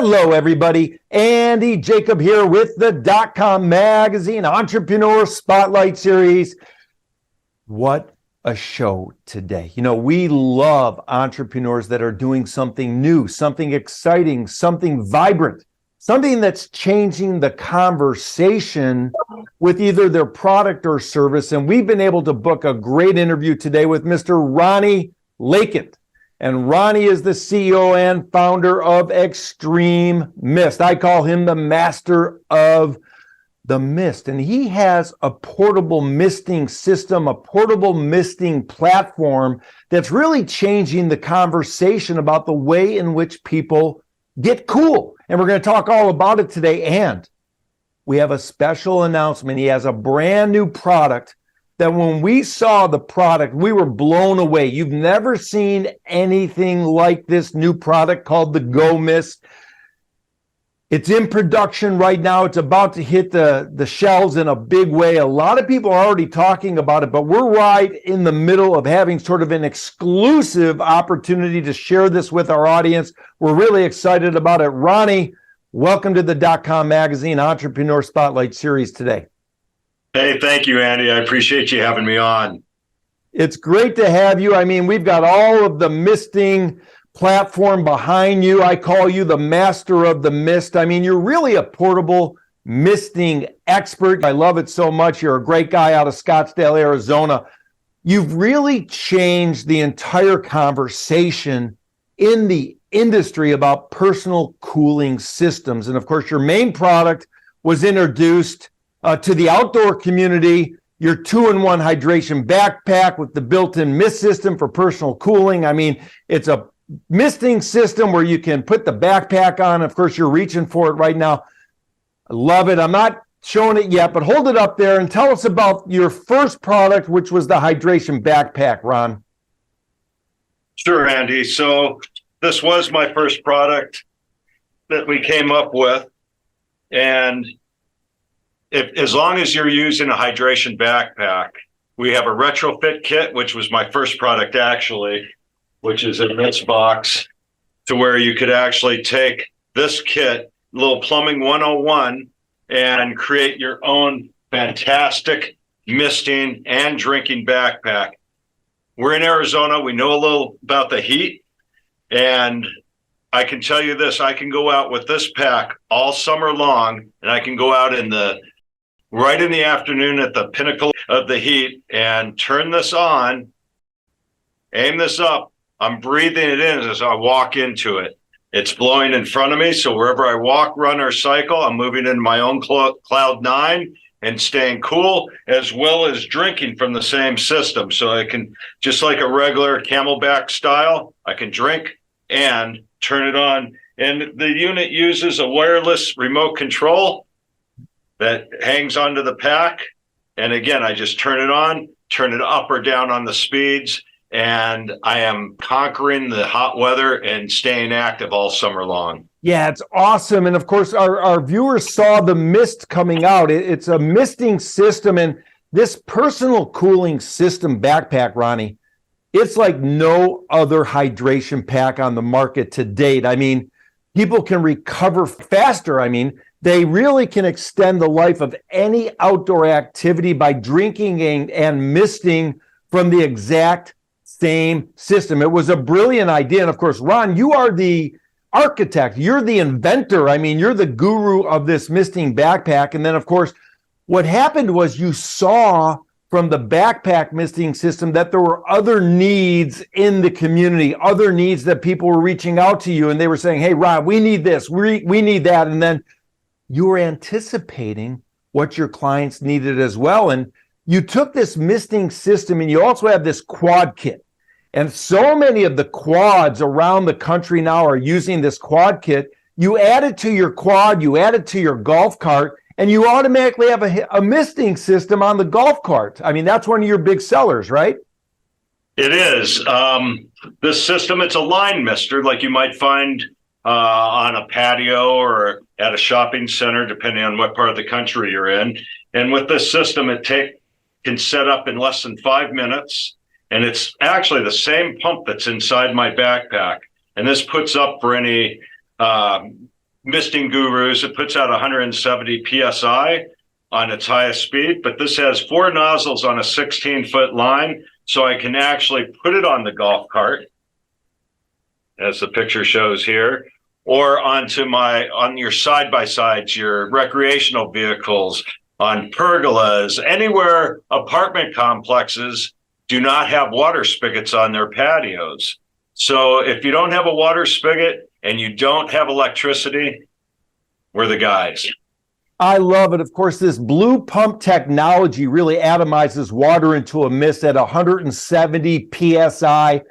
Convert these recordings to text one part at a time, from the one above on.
Hello, everybody. Andy Jacob here with the .com Magazine Entrepreneur Spotlight Series. What a show today. You know, we love entrepreneurs that are doing something new, something exciting, something vibrant, something that's changing the conversation with either their product or service. And we've been able to book a great interview today with Mr. Ronnie Laikind. And Ronnie is the CEO and founder of ExtremeMist. I call him the master of the mist. And he has a portable misting system, a portable misting platform that's really changing the conversation about the way in which people get cool. And we're going to talk all about it today. And we have a special announcement. He has a brand new product that when we saw the product, we were blown away. You've never seen anything like this new product called the Go Mist. It's in production right now. It's about to hit the shelves in a big way. A lot of people are already talking about it, but we're right in the middle of having sort of an exclusive opportunity to share this with our audience. We're really excited about it. Ronnie, welcome to the .com Magazine Entrepreneur Spotlight Series today. Hey, thank you, Andy. I appreciate you having me on. It's great to have you. I mean, we've got all of the misting platform behind you. I call you the master of the mist. I mean, you're really a portable misting expert. I love it so much. You're a great guy out of Scottsdale, Arizona. You've really changed the entire conversation in the industry about personal cooling systems. And of course, your main product was introduced to the outdoor community, your 2-in-1 hydration backpack with the built-in mist system for personal cooling. I mean, it's a misting system where you can put the backpack on. Of course, you're reaching for it right now. I love it. I'm not showing it yet, but hold it up there and tell us about your first product, which was the hydration backpack, Ron. Sure, Andy. So this was my first product that we came up with. And as long as you're using a hydration backpack, we have a retrofit kit, which was my first product actually, which is in this box, to where you could actually take this kit, little plumbing 101, and create your own fantastic misting and drinking backpack. We're in Arizona. We know a little about the heat. And I can tell you this, I can go out with this pack all summer long, and I can go out right in the afternoon at the pinnacle of the heat and turn this on, aim this up. I'm breathing it in as I walk into it. It's blowing in front of me. So wherever I walk, run, or cycle, I'm moving in my own cloud 9 and staying cool, as well as drinking from the same system. So I can, just like a regular Camelback style, I can drink and turn it on. And the unit uses a wireless remote control that hangs onto the pack. And again, I just turn it on, turn it up or down on the speeds, and I am conquering the hot weather and staying active all summer long. Yeah, it's awesome. And of course, our viewers saw the mist coming out. It's a misting system, and this personal cooling system backpack, Ronnie, it's like no other hydration pack on the market to date. I mean, people can recover faster. I mean, they really can extend the life of any outdoor activity by drinking and misting from the exact same system. It was a brilliant idea. And of course, Ron, you are the architect. You're the inventor. I mean, you're the guru of this misting backpack. And then, of course, what happened was you saw from the backpack misting system that there were other needs in the community, other needs that people were reaching out to you. And they were saying, hey, Ron, we need this. We need that. And then you were anticipating what your clients needed as well. And you took this misting system, and you also have this quad kit. And so many of the quads around the country now are using this quad kit. You add it to your quad, you add it to your golf cart, and you automatically have a misting system on the golf cart. I mean, that's one of your big sellers, right? It is. This system, it's a line mister like you might find on a patio or at a shopping center, depending on what part of the country you're in. And with this system, it can set up in less than 5 minutes. And it's actually the same pump that's inside my backpack. And this puts up for any misting gurus. It puts out 170 PSI on its highest speed, but this has 4 nozzles on a 16-foot line, so I can actually put it on the golf cart, as the picture shows here, or on your side-by-sides, your recreational vehicles, on pergolas, anywhere apartment complexes do not have water spigots on their patios. So if you don't have a water spigot and you don't have electricity, we're the guys. I love it. Of course, this blue pump technology really atomizes water into a mist at 170 PSI.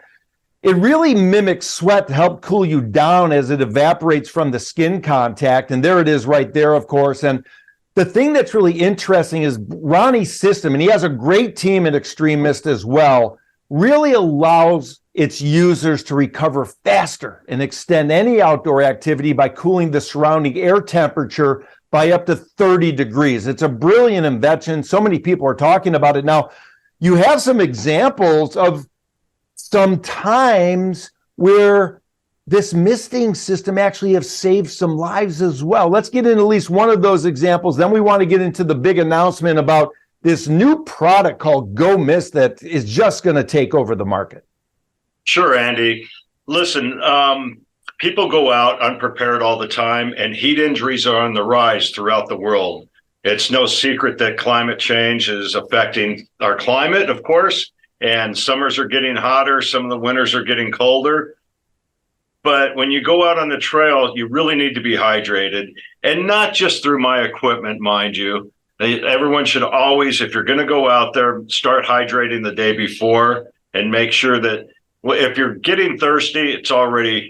It really mimics sweat to help cool you down as it evaporates from the skin contact. And there it is right there, of course. And the thing that's really interesting is Ronnie's system, and he has a great team at ExtremeMist as well, really allows its users to recover faster and extend any outdoor activity by cooling the surrounding air temperature by up to 30 degrees. It's a brilliant invention. So many people are talking about it now. You have some examples of some times where this misting system actually have saved some lives as well. Let's get into at least one of those examples. Then we want to get into the big announcement about this new product called Go Mist that is just going to take over the market. Sure, Andy. Listen, people go out unprepared all the time, and heat injuries are on the rise throughout the world. It's no secret that climate change is affecting our climate, of course, and summers are getting hotter, some of the winters are getting colder. But when you go out on the trail, you really need to be hydrated, and not just through my equipment, mind you. Everyone should always, if you're going to go out there, start hydrating the day before, and make sure that if you're getting thirsty,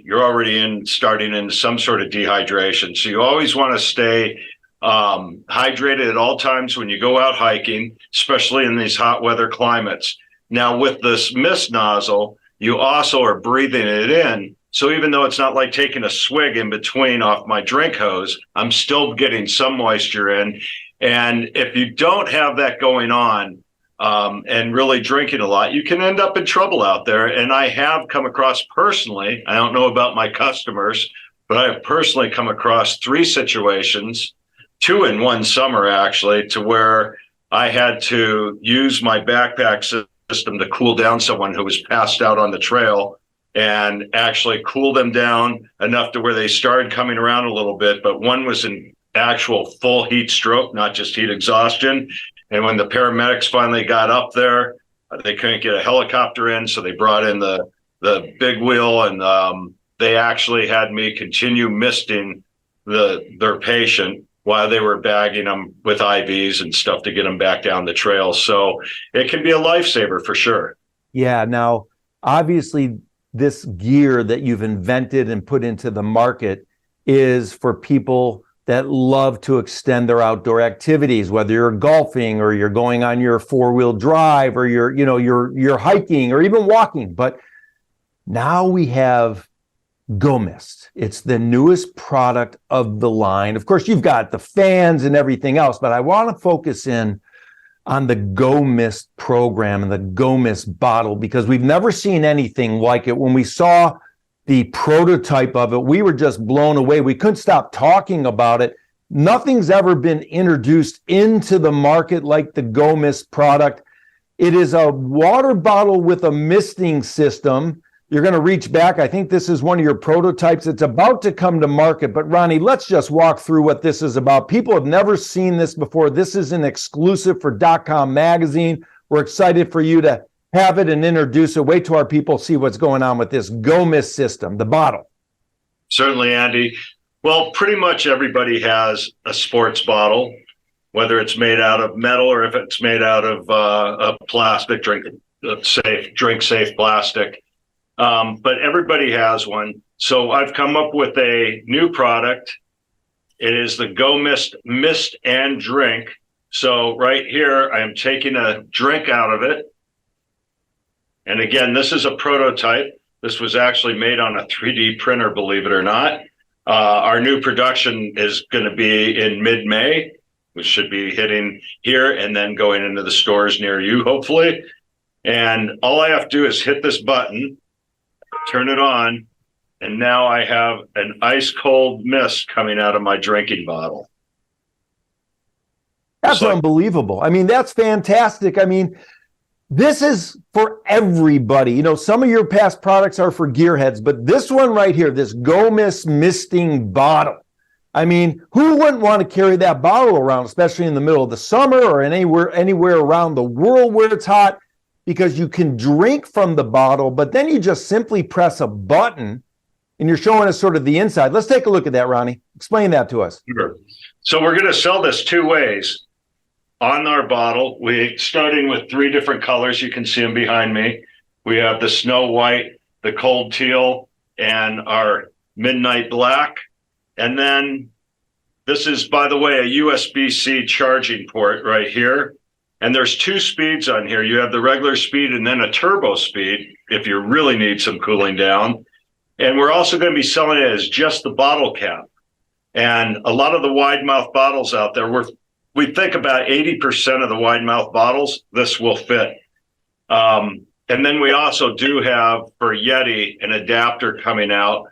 you're already starting in some sort of dehydration. So you always want to stay hydrated at all times when you go out hiking, especially in these hot weather climates. Now, with this mist nozzle, you also are breathing it in. So even though it's not like taking a swig in between off my drink hose, I'm still getting some moisture in. And if you don't have that going on and really drinking a lot, you can end up in trouble out there. And I have come across personally, I don't know about my customers, but I have personally come across 3 situations, 2 in one summer actually, to where I had to use my backpack system to cool down someone who was passed out on the trail, and actually cool them down enough to where they started coming around a little bit. But one was in actual full heat stroke, not just heat exhaustion. And when the paramedics finally got up there, they couldn't get a helicopter in, so they brought in the big wheel, and they actually had me continue misting their patient while they were bagging them with IVs and stuff to get them back down the trail. So it can be a lifesaver for sure. Yeah. Now, obviously, this gear that you've invented and put into the market is for people that love to extend their outdoor activities, whether you're golfing or you're going on your 4-wheel drive or you're hiking or even walking. But now we have Go Mist. It's the newest product of the line. Of course, you've got the fans and everything else, but I want to focus in on the Go Mist program and the Go Mist bottle, because we've never seen anything like it. When we saw the prototype of it, we were just blown away. We couldn't stop talking about it. Nothing's ever been introduced into the market like the Go Mist product. It is a water bottle with a misting system. You're going to reach back. I think this is one of your prototypes. It's about to come to market. But Ronnie, let's just walk through what this is about. People have never seen this before. This is an exclusive for .com magazine. We're excited for you to have it and introduce it. Wait till our people see what's going on with this Go Mist system, the bottle. Certainly, Andy. Well, pretty much everybody has a sports bottle, whether it's made out of metal or if it's made out of a plastic, drink safe plastic. But everybody has one. So I've come up with a new product. It is the Go Mist Mist and Drink. So right here, I am taking a drink out of it. And again, this is a prototype. This was actually made on a 3D printer, believe it or not. Our new production is going to be in mid-May, which should be hitting here and then going into the stores near you, hopefully. And all I have to do is hit this button, turn it on, And now I have an ice cold mist coming out of my drinking bottle. That's unbelievable. I mean, that's fantastic. I mean, this is for everybody. You know, some of your past products are for gearheads, but this one right here, this Go Mist misting bottle. I mean, who wouldn't want to carry that bottle around, especially in the middle of the summer or anywhere around the world where it's hot, because you can drink from the bottle, but then you just simply press a button and you're showing us sort of the inside. Let's take a look at that, Ronnie. Explain that to us. Sure. So we're going to sell this two ways. On our bottle, we starting with 3 different colors. You can see them behind me. We have the snow white, the cold teal, and our midnight black. And then this is, by the way, a USB-C charging port right here. And there's 2 speeds on here. You have the regular speed and then a turbo speed if you really need some cooling down. And we're also going to be selling it as just the bottle cap. And a lot of the wide mouth bottles out there, we think about 80% of the wide mouth bottles, this will fit. And then we also do have for Yeti an adapter coming out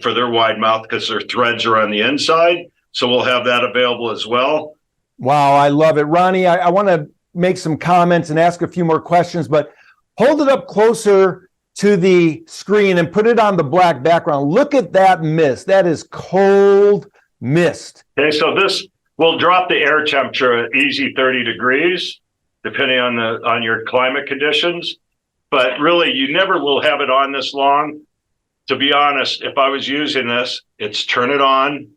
for their wide mouth because their threads are on the inside. So we'll have that available as well. Wow, I love it. Ronnie, I want to make some comments and ask a few more questions, but hold it up closer to the screen and put it on the black background. Look at that mist. That is cold mist. Okay, so this will drop the air temperature at easy 30 degrees, depending on your climate conditions. But really, you never will have it on this long. To be honest, if I was using this, it's turn it on,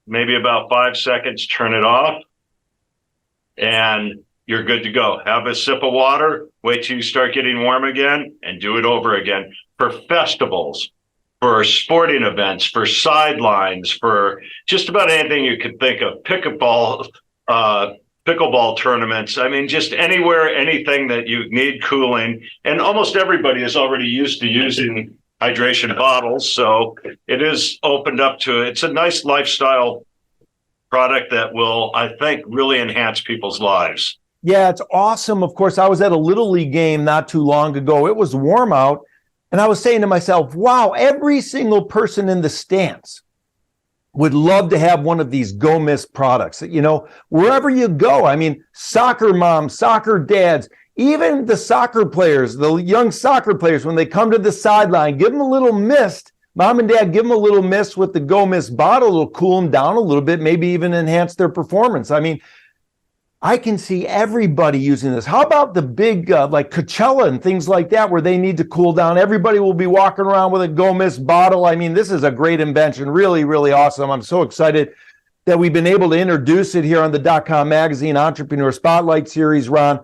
maybe about 5 seconds, turn it off, and you're good to go. Have a sip of water, wait till you start getting warm again, and do it over again. For festivals, for sporting events, for sidelines, for just about anything you could think of, pickleball tournaments. I mean, just anywhere, anything that you need cooling. And almost everybody is already used to using hydration bottles. So it is opened up to it. It's a nice lifestyle product that will, I think, really enhance people's lives. Yeah, it's awesome. Of course, I was at a Little League game not too long ago. It was warm out. And I was saying to myself, wow, every single person in the stands would love to have one of these Go Mist products. You know, wherever you go, I mean, soccer moms, soccer dads, even the soccer players, the young soccer players, when they come to the sideline, give them a little mist. Mom and dad, give them a little mist with the Go Mist bottle. It'll cool them down a little bit, maybe even enhance their performance. I mean, I can see everybody using this. How about the big, like Coachella and things like that, where they need to cool down? Everybody will be walking around with a Go Mist bottle. I mean, this is a great invention. Really, really awesome. I'm so excited that we've been able to introduce it here on the .com Magazine Entrepreneur Spotlight Series, Ron.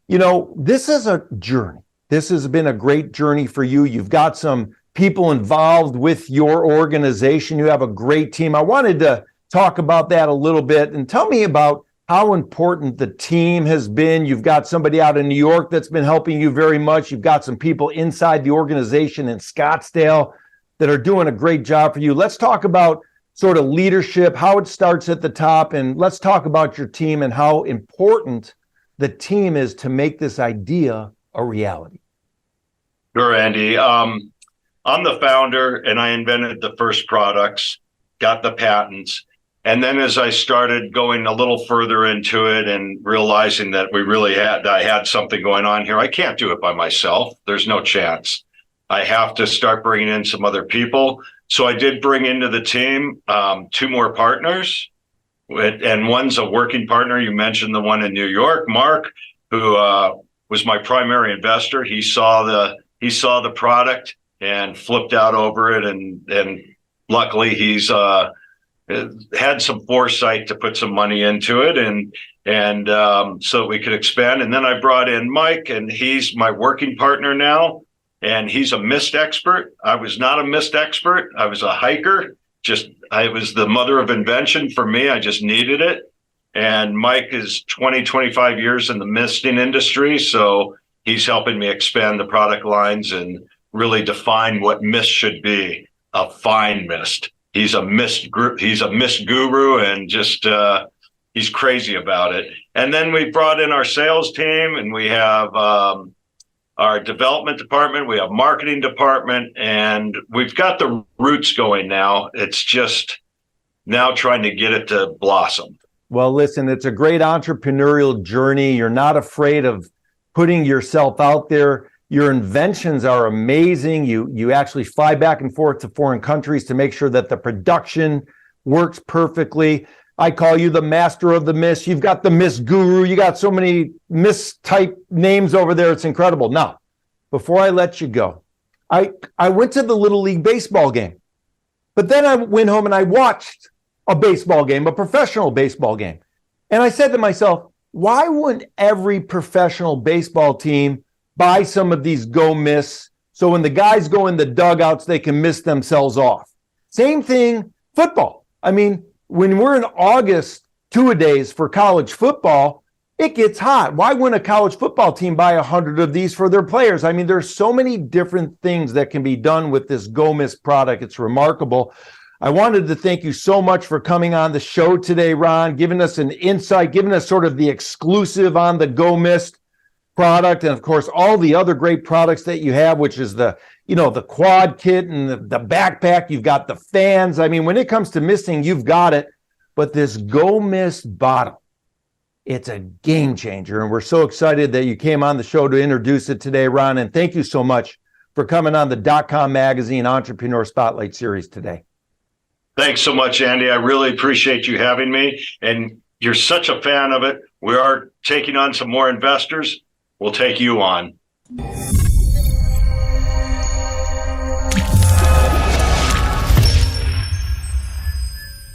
You know, this is a journey. This has been a great journey for you. You've got some people involved with your organization. You have a great team. I wanted to talk about that a little bit and tell me about how important the team has been. You've got somebody out in New York that's been helping you very much. You've got some people inside the organization in Scottsdale that are doing a great job for you. Let's talk about sort of leadership, how it starts at the top, and let's talk about your team and how important the team is to make this idea a reality. Sure, Andy. I'm the founder, and I invented the first products, got the patents. And then as I started going a little further into it and realizing that I had something going on here, I can't do it by myself. There's no chance. I have to start bringing in some other people. So I did bring into the team 2 more partners, and one's a working partner. You mentioned the one in New York, Mark, who was my primary investor. He saw the product and flipped out over it, and luckily he's had some foresight to put some money into it, and so we could expand. And then I brought in Mike, and he's my working partner now, and he's a mist expert. I was not a mist expert. I was a hiker. I was the mother of invention for me. I just needed it. And Mike is 25 years in the misting industry, so he's helping me expand the product lines and really define what mist should be, a fine mist. He's a mist guru, and just he's crazy about it. And then we brought in our sales team, and we have our development department, we have marketing department, and we've got the roots going now. It's just now trying to get it to blossom. Well, listen, it's a great entrepreneurial journey. You're not afraid of putting yourself out there. Your inventions are amazing. You actually fly back and forth to foreign countries to make sure that the production works perfectly. I call you the master of the mist. You've got the mist guru. You got so many mist type names over there. It's incredible. Now, before I let you go, I went to the Little League baseball game, but then I went home and I watched a baseball game, a professional baseball game. And I said to myself, why wouldn't every professional baseball team buy some of these Go Mists so when the guys go in the dugouts, they can mist themselves off? Same thing, football. I mean, when we're in August, two-a-days for college football, it gets hot. Why wouldn't a college football team buy 100 of these for their players? I mean, there's so many different things that can be done with this Go Mist product. It's remarkable. I wanted to thank you so much for coming on the show today, Ron, giving us an insight, giving us sort of the exclusive on the Go Mist product, and of course, all the other great products that you have, which is the quad kit and the backpack. You've got the fans. I mean, when it comes to misting, you've got it. But this Go Mist bottle, it's a game changer. And we're so excited that you came on the show to introduce it today, Ron. And thank you so much for coming on the .com Magazine Entrepreneur Spotlight Series today. Thanks so much, Andy. I really appreciate you having me. And you're such a fan of it. We are taking on some more investors. We'll take you on.